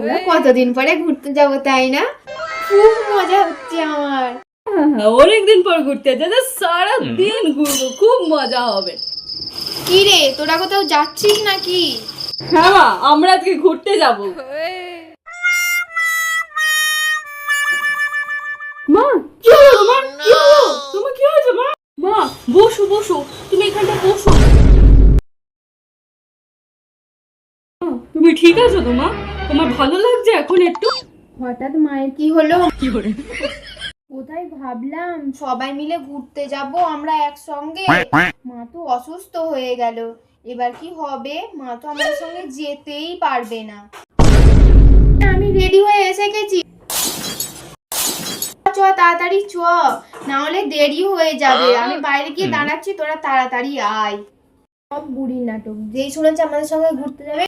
আমরা কতদিন পরে ঘুরতে যাব তাই না? খুব মজা হচ্ছে আমার। অনেকদিন পর ঘুরতে যাচ্ছে, সারা দিন ঘুরবো, খুব মজা হবে। কি রে, তোরা কোথাও যাচ্ছিস নাকি? হ্যাঁ মা, আমরা আজকে ঘুরতে যাব। মা কি হলো তোমার? কি হলো তোমার? কি হয়েছে মা? মা বসো বসো, তুমি এখানটা বসো। তুমি ঠিক আছো তো মা? তোমার ভালো লাগছে এখন একটু? হঠাৎ মায়ের কি হলো? কি করে? কোথায় ভাবলাম সবাই মিলে ঘুরতে যাব আমরা একসঙ্গে, মা তো অসুস্থ হয়ে গেল। এবার কি হবে? মা তো আমাদের সঙ্গে যেতেই পারবে না। আমি রেডি হয়ে এসে গেছি, চ তাড়াতাড়ি চ, না হলে দেরি হয়ে যাবে। আমি বাইরে গিয়ে দাঁড়াচ্ছি, তোরা তাড়াতাড়ি আয়। সব বুড়ি নাটক, যেই শুনেছে আমাদের সঙ্গে ঘুরতে যাবে